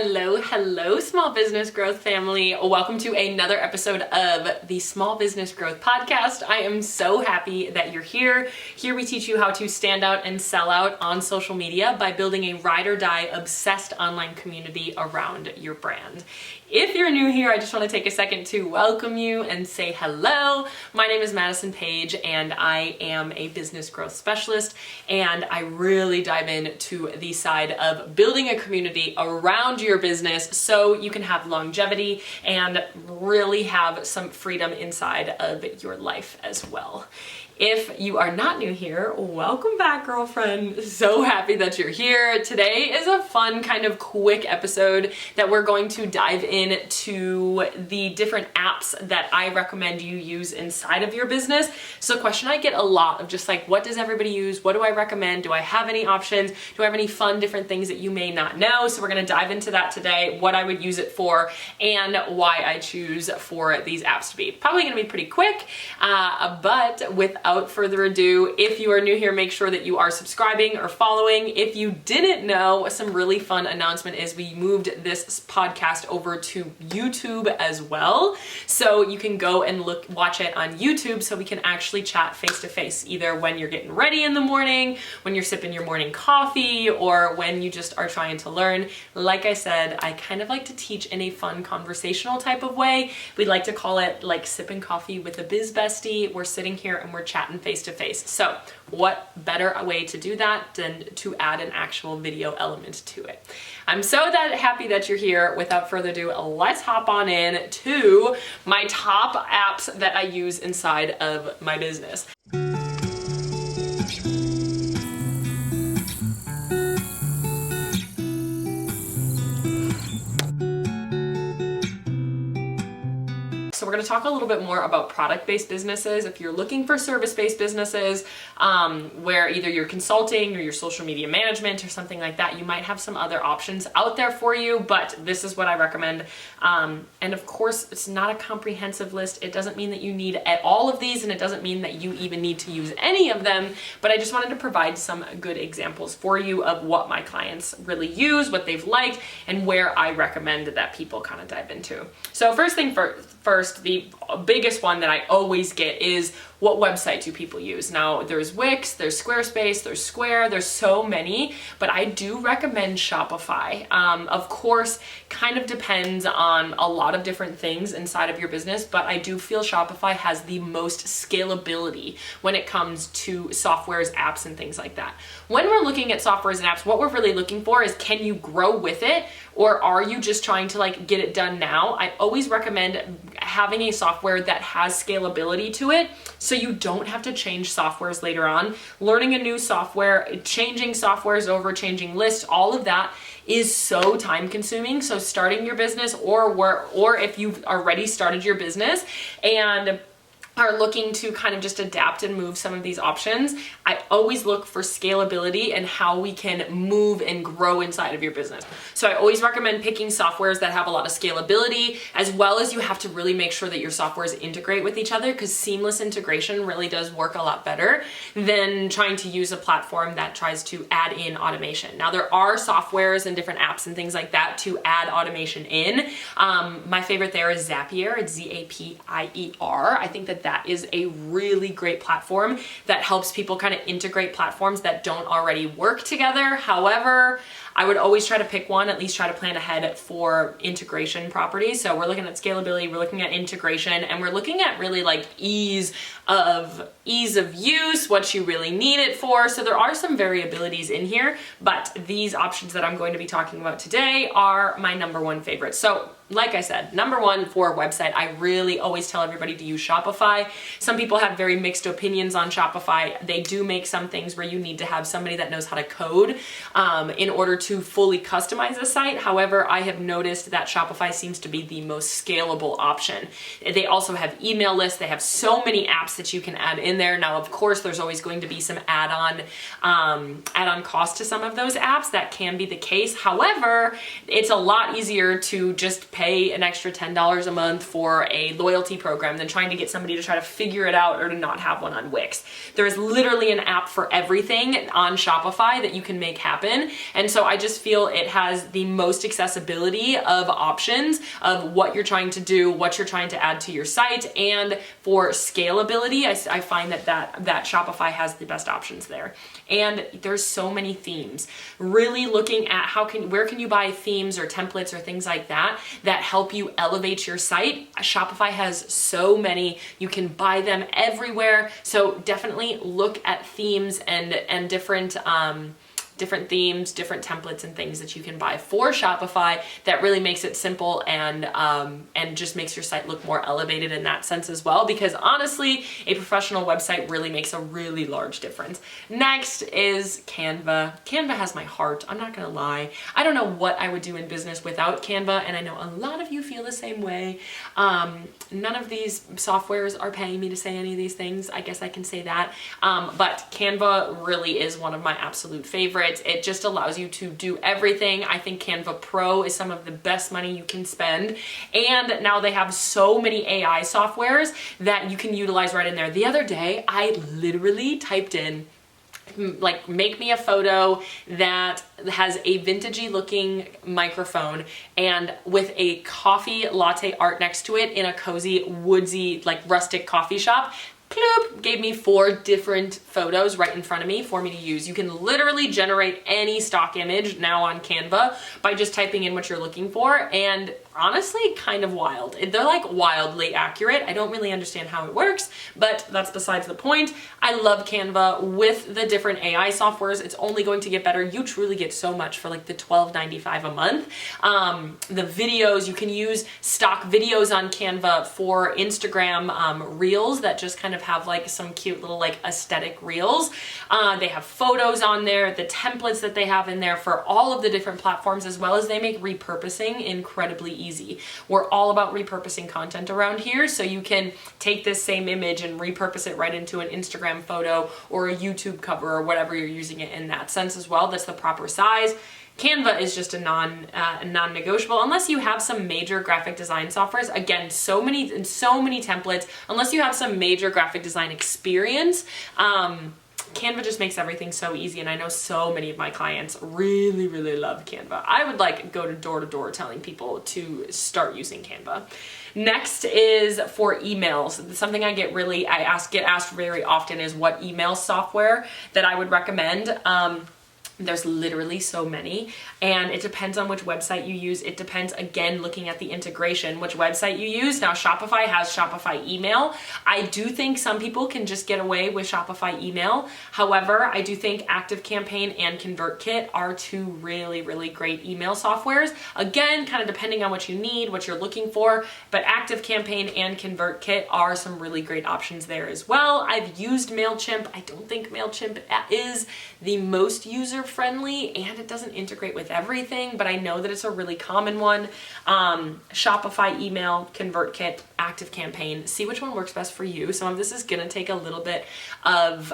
Hello, small business growth family. Welcome to another episode of the Small Business Growth Podcast. I am so happy that you're here. Here we teach you how to stand out and sell out on social media by building a ride or die obsessed online community around your brand. If you're new here, I just want to take a second to welcome you and say hello. My name is Madison Page and I am a business growth specialist, and I really dive into the side of building a community around your business so you can have longevity and really have some freedom inside of your life as well. If you are not new here, welcome back, girlfriend. So happy that you're here. Today is a fun kind of quick episode that we're going to dive into the different apps that I recommend you use inside of your business. So a question I get a lot of just like, what does everybody use? What do I recommend? Do I have any options? Do I have any fun different things that you may not know? So we're gonna dive into that today, what I would use it for and why I choose for these apps to be. Probably gonna be pretty quick, but without further ado, if you are new here, make sure that you are subscribing or following. If you didn't know, some really fun announcement is we moved this podcast over to YouTube as well. So you can go and watch it on YouTube so we can actually chat face to face, either when you're getting ready in the morning, when you're sipping your morning coffee, or when you just are trying to learn. Like I said, I kind of like to teach in a fun conversational type of way. We like to call it like sipping coffee with a biz bestie. We're sitting here and we're chatting face to face. So what better a way to do that than to add an actual video element to it? I'm so happy that you're here. Without further ado, let's hop on in to my top apps that I use inside of my business. So we're going to talk a little bit more about product-based businesses. If you're looking for service-based businesses, where either you're consulting or your social media management or something like that, you might have some other options out there for you, but this is what I recommend. And of course, it's not a comprehensive list. It doesn't mean that you need all of these, and it doesn't mean that you even need to use any of them, but I just wanted to provide some good examples for you of what my clients really use, what they've liked, and where I recommend that people kind of dive into. So first thing first, the biggest one that I always get is, what website do people use? Now, there's Wix, there's Squarespace, there's Square, there's so many, but I do recommend Shopify. Of course, kind of depends on a lot of different things inside of your business, but I do feel Shopify has the most scalability when it comes to softwares, apps, and things like that. When we're looking at softwares and apps, what we're really looking for is, can you grow with it, or are you just trying to like get it done now? I always recommend having a software that has scalability to it, so you don't have to change softwares later on. Learning a new software, changing softwares over, changing lists, all of that is so time consuming. So starting your business, or if you've already started your business and are looking to kind of just adapt and move some of these options, I always look for scalability and how we can move and grow inside of your business. So I always recommend picking softwares that have a lot of scalability, as well as you have to really make sure that your softwares integrate with each other, because seamless integration really does work a lot better than trying to use a platform that tries to add in automation. Now, there are softwares and different apps and things like that to add automation in. My favorite there is Zapier. It's Zapier. I think that is a really great platform that helps people kind of integrate platforms that don't already work together. However, I would always try to pick one, at least try to plan ahead for integration properties. So we're looking at scalability, we're looking at integration, and we're looking at really like ease of use, what you really need it for. So there are some variabilities in here, but these options that I'm going to be talking about today are my number one favorite. So like I said, number one for a website, I really always tell everybody to use Shopify. Some people have very mixed opinions on Shopify. They do make some things where you need to have somebody that knows how to code in order to fully customize a site. However, I have noticed that Shopify seems to be the most scalable option. They also have email lists. They have so many apps that you can add in there. Now, of course, there's always going to be some add-on cost to some of those apps. That can be the case. However, it's a lot easier to just pay an extra $10 a month for a loyalty program than trying to get somebody to try to figure it out or to not have one on Wix. There is literally an app for everything on Shopify that you can make happen. And so I just feel it has the most accessibility of options of what you're trying to do, what you're trying to add to your site, and for scalability, I find that Shopify has the best options there. And there's so many themes. Really looking at where can you buy themes or templates or things like that help you elevate your site. Shopify has so many. You can buy them everywhere. So definitely look at themes and different themes, different templates and things that you can buy for Shopify that really makes it simple and just makes your site look more elevated in that sense as well, because honestly, a professional website really makes a really large difference. Next is Canva. Canva has my heart, I'm not gonna lie. I don't know what I would do in business without Canva, and I know a lot of you feel the same way. None of these softwares are paying me to say any of these things, I guess I can say that, but Canva really is one of my absolute favorites. It just allows you to do everything. I think Canva Pro is some of the best money you can spend. And now they have so many AI softwares that you can utilize right in there. The other day, I literally typed in, like, make me a photo that has a vintagey looking microphone and with a coffee latte art next to it in a cozy, woodsy, like rustic coffee shop. Ploop, gave me 4 different photos right in front of me for me to use. You can literally generate any stock image now on Canva by just typing in what you're looking for, and honestly, kind of wild. They're like wildly accurate. I don't really understand how it works, but that's besides the point. I love Canva. With the different AI softwares, it's only going to get better. You truly get so much for like the $12.95 a month. The videos, you can use stock videos on Canva for Instagram reels that just kind of have like some cute little like aesthetic reels. They have photos on there, the templates that they have in there for all of the different platforms, as well as they make repurposing incredibly easy. We're all about repurposing content around here, so you can take this same image and repurpose it right into an Instagram photo or a YouTube cover or whatever you're using it in that sense as well. That's the proper size. Canva is just a non-negotiable unless you have some major graphic design softwares. Again, so many templates. Unless you have some major graphic design experience, Canva just makes everything so easy, and I know so many of my clients really, really love Canva. I would like go door to door telling people to start using Canva. Next is for emails. Something I get asked very often is what email software that I would recommend. There's literally so many, and it depends on which website you use. It depends, again, looking at the integration, which website you use. Now, Shopify has Shopify email. I do think some people can just get away with Shopify email. However, I do think ActiveCampaign and ConvertKit are 2 really, really great email softwares. Again, kind of depending on what you need, what you're looking for, but ActiveCampaign and ConvertKit are some really great options there as well. I've used MailChimp. I don't think MailChimp is the most user-friendly, and it doesn't integrate with everything, but I know that it's a really common one. Shopify email, ConvertKit, ActiveCampaign. See which one works best for you. Some of this is gonna take a little bit of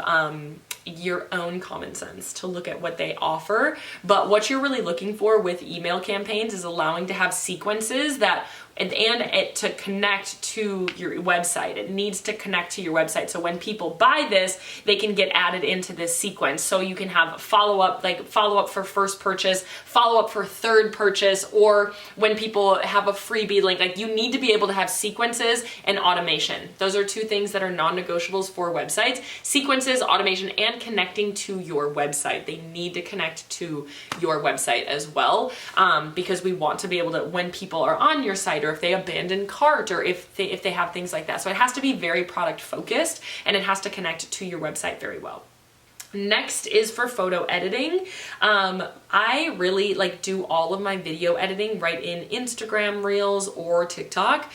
your own common sense to look at what they offer, but what you're really looking for with email campaigns is allowing to have sequences that and it to connect to your website. It needs to connect to your website. So when people buy this, they can get added into this sequence. So you can have follow-up for first purchase, follow-up for third purchase, or when people have a freebie link. Like, you need to be able to have sequences and automation. Those are 2 things that are non-negotiables for websites. Sequences, automation, and connecting to your website. They need to connect to your website as well, because we want to be able to, when people are on your site, or if they abandon cart, or if they have things like that. So it has to be very product focused, and it has to connect to your website very well. Next is for photo editing. I really do all of my video editing right in Instagram Reels or TikTok.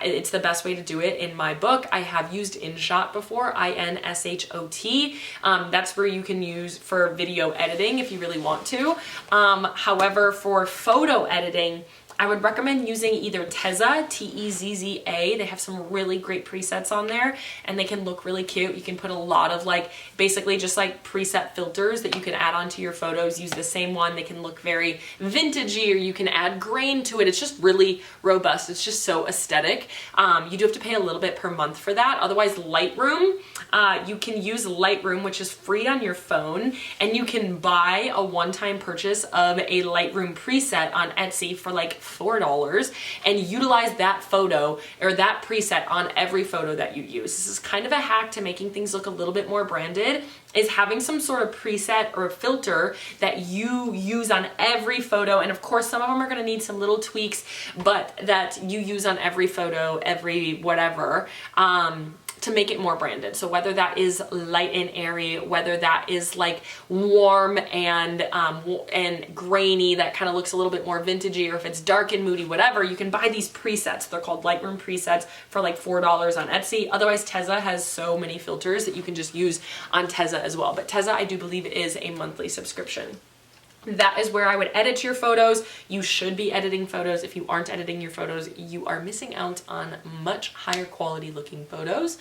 It's the best way to do it in my book. I have used InShot before, InShot. That's where you can use for video editing if you really want to. However, for photo editing, I would recommend using either Tezza, T-E-Z-Z-A. They have some really great presets on there and they can look really cute. You can put a lot of like, basically just like preset filters that you can add onto your photos. Use the same one. They can look very vintagey, or you can add grain to it. It's just really robust. It's just so aesthetic. You do have to pay a little bit per month for that. Otherwise, Lightroom, you can use Lightroom, which is free on your phone, and you can buy a one-time purchase of a Lightroom preset on Etsy for like $4 and utilize that photo or that preset on every photo that you use. This is kind of a hack to making things look a little bit more branded, is having some sort of preset or filter that you use on every photo. And of course, some of them are gonna need some little tweaks, but that you use on every photo, every whatever, to make it more branded. So whether that is light and airy, whether that is like warm and grainy, that kind of looks a little bit more vintagey, or if it's dark and moody, whatever, you can buy these presets. They're called Lightroom presets for like $4 on Etsy. Otherwise, Tezza has so many filters that you can just use on Tezza as well. But Tezza, I do believe, is a monthly subscription. That is where I would edit your photos. You should be editing photos. If you aren't editing your photos, you are missing out on much higher quality looking photos.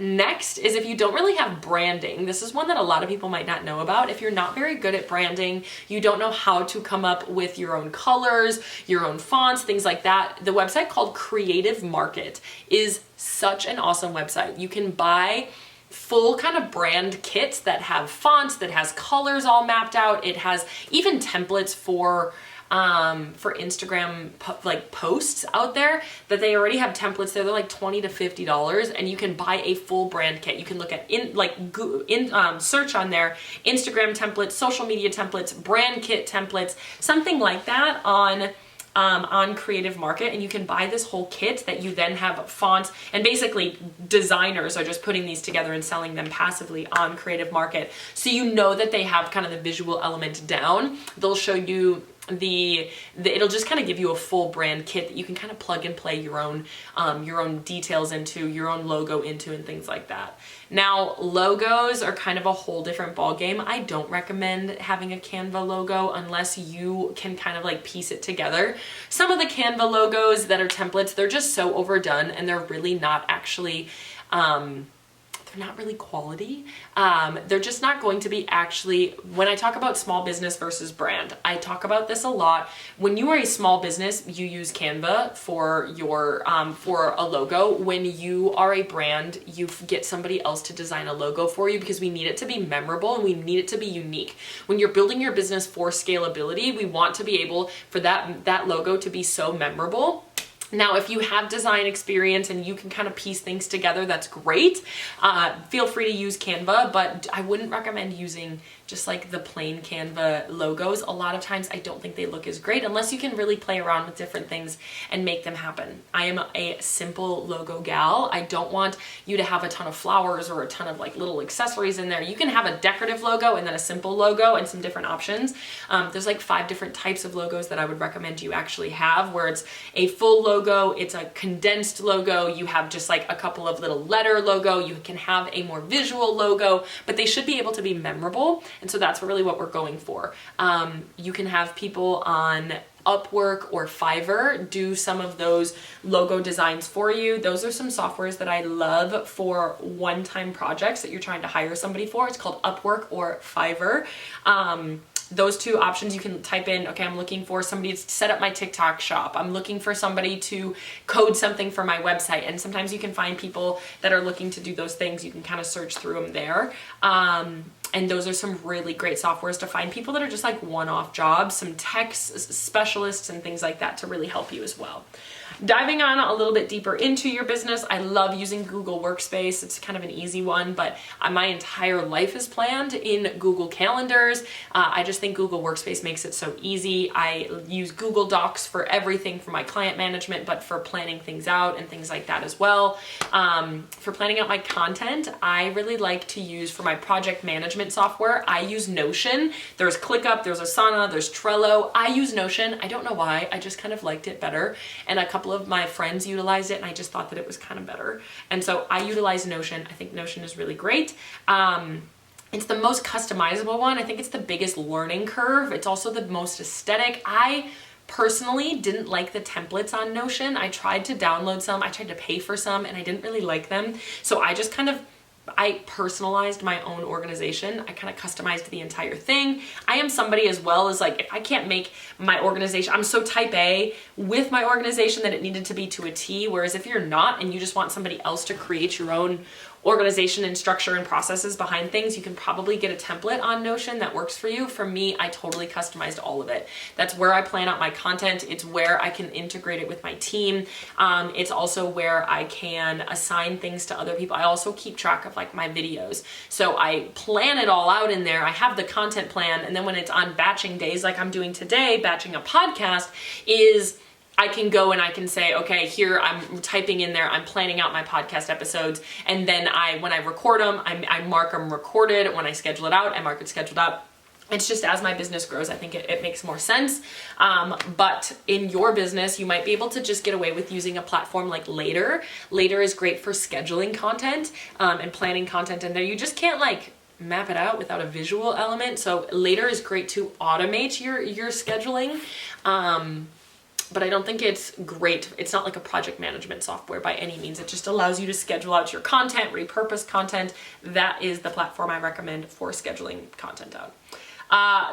Next is if you don't really have branding. This is one that a lot of people might not know about. If you're not very good at branding, you don't know how to come up with your own colors, your own fonts, things like that. The website called Creative Market is such an awesome website. You can buy full kind of brand kits that have fonts, that has colors all mapped out. It has even templates for Instagram like posts out there that they already have templates there. They're like $20 to $50, and you can buy a full brand kit. You can look at search on there, Instagram templates, social media templates, brand kit templates, something like that on Creative Market, and you can buy this whole kit that you then have fonts, and basically designers are just putting these together and selling them passively on Creative Market. So you know that they have kind of the visual element down. They'll show you it'll just kind of give you a full brand kit that you can kind of plug and play your own details into, your own logo into, and things like that. Now, logos are kind of a whole different ball game. I don't recommend having a Canva logo unless you can kind of like piece it together. Some of the Canva logos that are templates, they're just so overdone, and they're really not actually not really quality. They're just not going to be actually, when I talk about small business versus brand, I talk about this a lot. When you are a small business, you use Canva for your, for a logo. When you are a brand, you get somebody else to design a logo for you, because we need it to be memorable and we need it to be unique. When you're building your business for scalability, we want to be able for that logo to be so memorable. Now, if you have design experience and you can kind of piece things together, that's great. Feel free to use Canva, but I wouldn't recommend using just like the plain Canva logos. A lot of times I don't think they look as great unless you can really play around with different things and make them happen. I am a simple logo gal. I don't want you to have a ton of flowers or a ton of like little accessories in there. You can have a decorative logo and then a simple logo and some different options. There's like 5 different types of logos that I would recommend you actually have, where it's a full logo, it's a condensed logo, you have just like a couple of little letter logo, you can have a more visual logo, but they should be able to be memorable. And so that's really what we're going for. You can have people on Upwork or Fiverr do some of those logo designs for you. Those are some softwares that I love for one-time projects that you're trying to hire somebody for. It's called Upwork or Fiverr. Those 2 options, you can type in, okay, I'm looking for somebody to set up my TikTok shop. I'm looking for somebody to code something for my website. And sometimes you can find people that are looking to do those things. You can kind of search through them there. And those are some really great softwares to find people that are just like one-off jobs, some tech specialists and things like that to really help you as well. Diving on a little bit deeper into your business, I love using Google Workspace. It's kind of an easy one, but my entire life is planned in Google Calendars. I just think Google Workspace makes it so easy. I use Google Docs for everything for my client management, but for planning things out and things like that as well. For planning out my content, I really like to use, for my project management software, I use Notion. There's ClickUp, there's Asana, there's Trello. I use Notion. I don't know why, I just kind of liked it better. And a couple of my friends utilized it and I just thought that it was kind of better. And so I utilize Notion. I think Notion is really great. It's the most customizable one. I think it's the biggest learning curve. It's also the most aesthetic. I personally didn't like the templates on Notion. I tried to download some, I tried to pay for some, and I didn't really like them. So I personalized my own organization. I kind of customized the entire thing. I am somebody as well as like, if I can't make my organization, I'm so type A with my organization that it needed to be to a T. Whereas if you're not, and you just want somebody else to create your own organization and structure and processes behind things, you can probably get a template on Notion that works for you. For me, I totally customized all of it. That's where I plan out my content. It's where I can integrate it with my team. It's also where I can assign things to other people. I also keep track of like my videos. So I plan it all out in there. I have the content plan. And then when it's on batching days, like I'm doing today, batching a podcast, I can go and I can say, okay, here I'm typing in there, I'm planning out my podcast episodes, and then when I record them, I mark them recorded. When I schedule it out, I mark it scheduled out. It's just as my business grows, I think it makes more sense. But in your business, you might be able to just get away with using a platform like Later. Later is great for scheduling content and planning content in there. You just can't like map it out without a visual element. So Later is great to automate your scheduling. But I don't think it's great. It's not like a project management software by any means. It just allows you to schedule out your content, repurpose content. That is the platform I recommend for scheduling content out.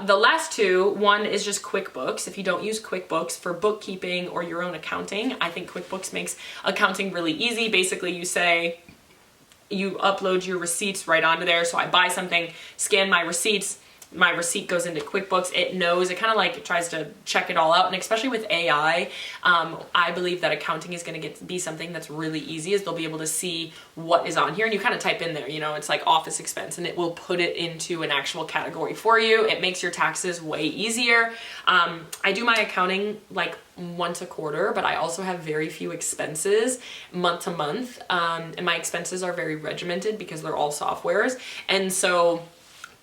The last two, one is just QuickBooks. If you don't use QuickBooks for bookkeeping or your own accounting, I think QuickBooks makes accounting really easy. Basically, you upload your receipts right onto there. So I buy something, scan my receipts, my receipt goes into QuickBooks. It knows, it kind of like tries to check it all out. And especially with AI, I believe that accounting is going to be something that's really easy, as they'll be able to see what is on here. And you kind of type in there, it's like office expense, and it will put it into an actual category for you. It makes your taxes way easier. I do my accounting like once a quarter, but I also have very few expenses month to month. And my expenses are very regimented because they're all softwares. And so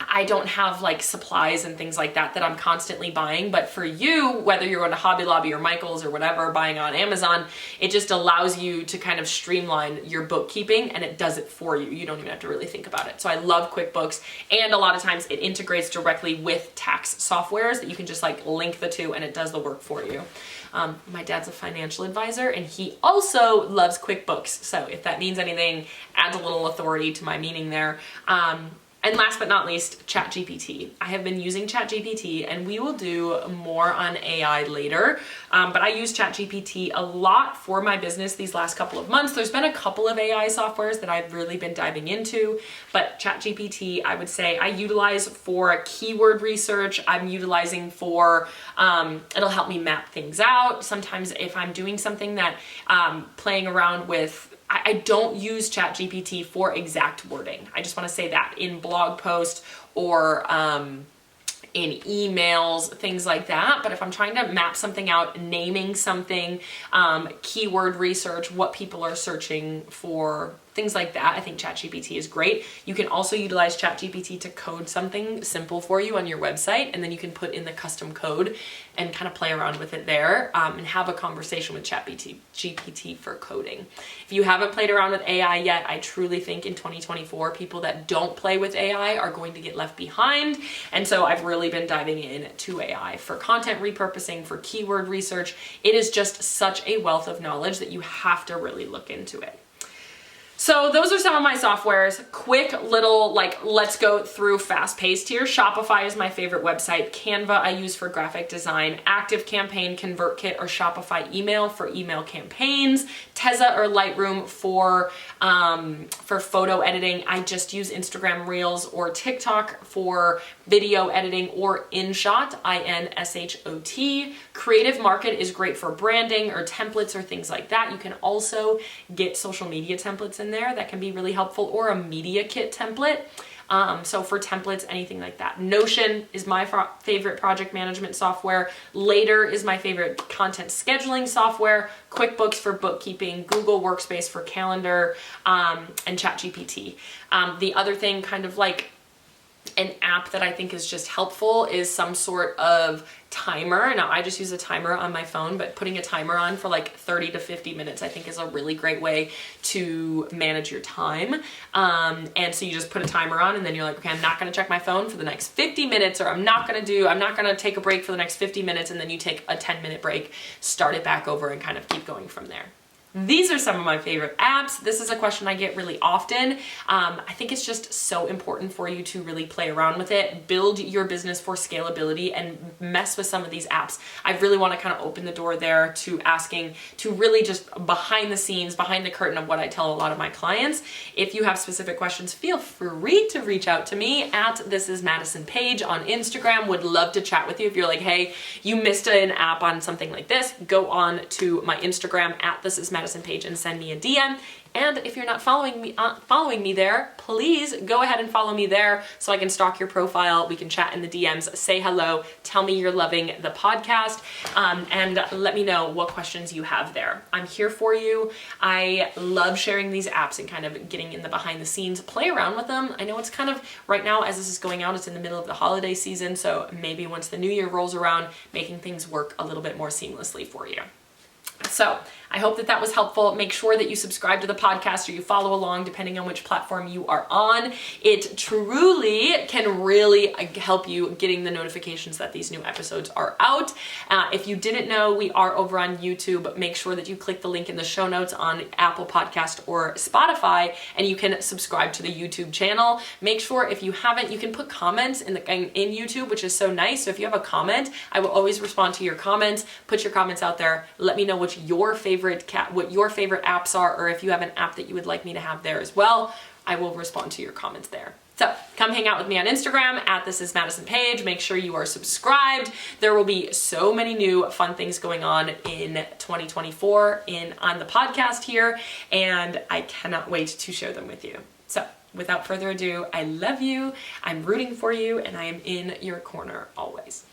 I don't have like supplies and things like that I'm constantly buying. But for you, whether you're going to Hobby Lobby or Michael's or whatever, buying on Amazon, it just allows you to kind of streamline your bookkeeping, and it does it for you. You don't even have to really think about it. So I love QuickBooks, and a lot of times it integrates directly with tax softwares that you can just like link the two and it does the work for you. My dad's a financial advisor and he also loves QuickBooks. So if that means anything, adds a little authority to my meaning there. And last but not least, ChatGPT. I have been using ChatGPT, and we will do more on AI later. But I use ChatGPT a lot for my business these last couple of months. There's been a couple of AI softwares that I've really been diving into, but ChatGPT, I would say I utilize for keyword research. I'm utilizing for, it'll help me map things out. Sometimes if I'm doing something that playing around with, I don't use ChatGPT for exact wording. I just want to say that in blog posts or in emails, things like that. But if I'm trying to map something out, naming something, keyword research, what people are searching for, things like that, I think ChatGPT is great. You can also utilize ChatGPT to code something simple for you on your website, and then you can put in the custom code and kind of play around with it there, and have a conversation with ChatGPT for coding. If you haven't played around with AI yet, I truly think in 2024, people that don't play with AI are going to get left behind. And so I've really been diving into AI for content repurposing, for keyword research. It is just such a wealth of knowledge that you have to really look into it. So those are some of my softwares. Quick little, let's go through fast-paced here. Shopify is my favorite website. Canva I use for graphic design. ActiveCampaign, ConvertKit, or Shopify email for email campaigns. Tezza or Lightroom for photo editing. I just use Instagram Reels or TikTok for video editing, or InShot, InShot. Creative Market is great for branding or templates or things like that. You can also get social media templates in there that can be really helpful, or a media kit template. So for templates, anything like that. Notion is my favorite project management software. Later is my favorite content scheduling software. QuickBooks for bookkeeping, Google Workspace for calendar, and ChatGPT. The other thing, kind of like An app that I think is just helpful is some sort of timer. Now I just use a timer on my phone, but putting a timer on for like 30 to 50 minutes I think is a really great way to manage your time. And so you just put a timer on and then you're like, okay, I'm not gonna check my phone for the next 50 minutes, or I'm not gonna take a break for the next 50 minutes, and then you take a 10-minute break, start it back over, and kind of keep going from there. These are some of my favorite apps. This is a question I get really often. I think it's just so important for you to really play around with it, build your business for scalability, and mess with some of these apps. I really want to kind of open the door there to asking, to really just behind the scenes, behind the curtain of what I tell a lot of my clients. If you have specific questions, feel free to reach out to me at This Is Madison Page on Instagram. Would love to chat with you. If you're like, hey, you missed an app on something like this, go on to my Instagram at This Is Madison Page and send me a DM. And if you're not following me there, please go ahead and follow me there so I can stalk your profile. We can chat in the DMs, say hello, tell me you're loving the podcast, and let me know what questions you have there. I'm here for you. I love sharing these apps and kind of getting in the behind the scenes, play around with them. I know it's kind of, right now as this is going out, it's in the middle of the holiday season, so maybe once the new year rolls around, making things work a little bit more seamlessly for you. So I hope that that was helpful. Make sure that you subscribe to the podcast or you follow along depending on which platform you are on. It truly can really help you getting the notifications that these new episodes are out. If you didn't know, we are over on YouTube. Make sure that you click the link in the show notes on Apple Podcast or Spotify, and you can subscribe to the YouTube channel. Make sure if you haven't, you can put comments in YouTube, which is so nice. So if you have a comment, I will always respond to your comments. Put your comments out there. Let me know what your favorite apps are, or if you have an app that you would like me to have there as well. I will respond to your comments there. So come hang out with me on Instagram at This Is Madison Page. Make sure you are subscribed. There will be so many new fun things going on in 2024 on the podcast here, and I cannot wait to share them with you. So without further ado, I love you, I'm rooting for you, and I am in your corner always.